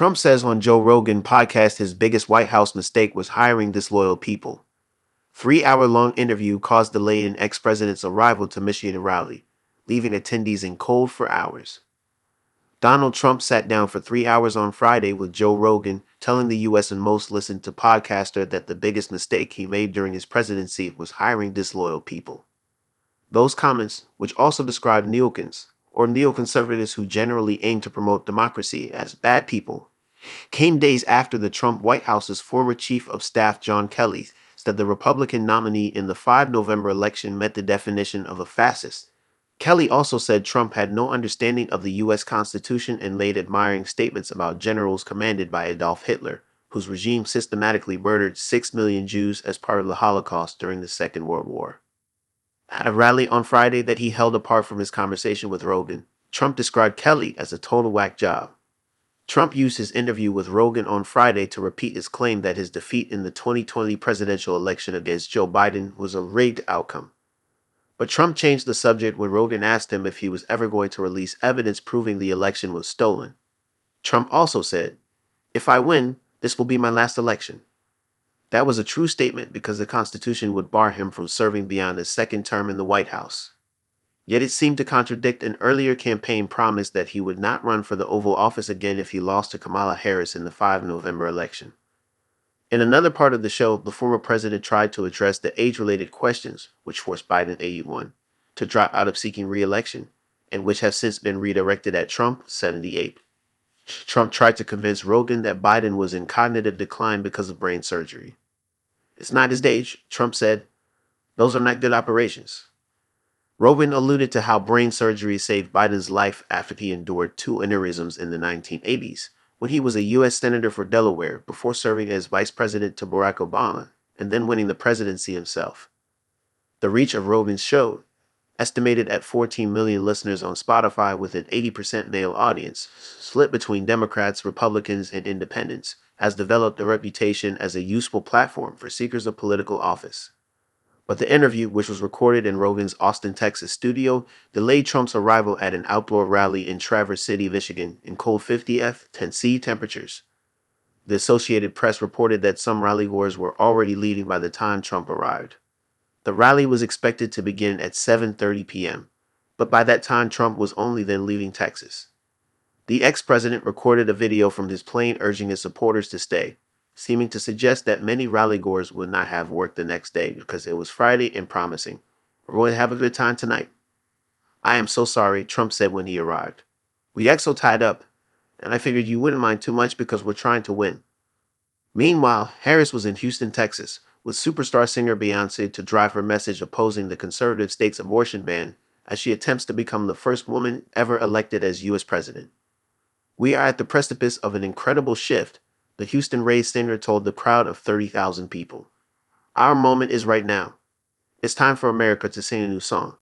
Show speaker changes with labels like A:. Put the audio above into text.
A: Trump says on Joe Rogan podcast his biggest White House mistake was hiring disloyal people. 3-hour-long interview caused delay in ex-president's arrival to Michigan rally, leaving attendees in cold for hours. Donald Trump sat down for 3 hours on Friday with Joe Rogan, telling the U.S. and most listened to podcaster that the biggest mistake he made during his presidency was hiring disloyal people. Those comments, which also described neocons, or neoconservatives who generally aim to promote democracy, as bad people, came days after the Trump White House's former chief of staff John Kelly said the Republican nominee in the 5 November election met the definition of a fascist. Kelly also said Trump had no understanding of the U.S. Constitution and made admiring statements about generals commanded by Adolf Hitler, whose regime systematically murdered 6 million Jews as part of the Holocaust during the Second World War. At a rally on Friday that he held apart from his conversation with Rogan, Trump described Kelly as a total whack job. Trump used his interview with Rogan on Friday to repeat his claim that his defeat in the 2020 presidential election against Joe Biden was a rigged outcome. But Trump changed the subject when Rogan asked him if he was ever going to release evidence proving the election was stolen. Trump also said, "If I win, this will be my last election." That was a true statement because the Constitution would bar him from serving beyond his second term in the White House. Yet it seemed to contradict an earlier campaign promise that he would not run for the Oval Office again if he lost to Kamala Harris in the 5 November election. In another part of the show, the former president tried to address the age-related questions which forced Biden, 81, to drop out of seeking re-election, and which have since been redirected at Trump, 78. Trump tried to convince Rogan that Biden was in cognitive decline because of brain surgery. "It's not his age," Trump said. "Those are not good operations." Rogan alluded to how brain surgery saved Biden's life after he endured 2 aneurysms in the 1980s, when he was a U.S. Senator for Delaware before serving as vice president to Barack Obama and then winning the presidency himself. The reach of Rogan's show, estimated at 14 million listeners on Spotify with an 80% male audience, split between Democrats, Republicans, and independents, has developed a reputation as a useful platform for seekers of political office. But the interview, which was recorded in Rogan's Austin, Texas studio, delayed Trump's arrival at an outdoor rally in Traverse City, Michigan, in cold 50 10°C temperatures. The Associated Press reported that some rallygoers were already leaving by the time Trump arrived. The rally was expected to begin at 7:30 p.m., but by that time Trump was only then leaving Texas. The ex-president recorded a video from his plane urging his supporters to stay, seeming to suggest that many rallygoers would not have work the next day because it was Friday and promising, "We're going to have a good time tonight." "I am so sorry," Trump said when he arrived. "We act so tied up, and I figured you wouldn't mind too much because we're trying to win." Meanwhile, Harris was in Houston, Texas, with superstar singer Beyonce to drive her message opposing the conservative state's abortion ban as she attempts to become the first woman ever elected as U.S. president. "We are at the precipice of an incredible shift," the Houston-raised singer told the crowd of 30,000 people. "Our moment is right now. It's time for America to sing a new song."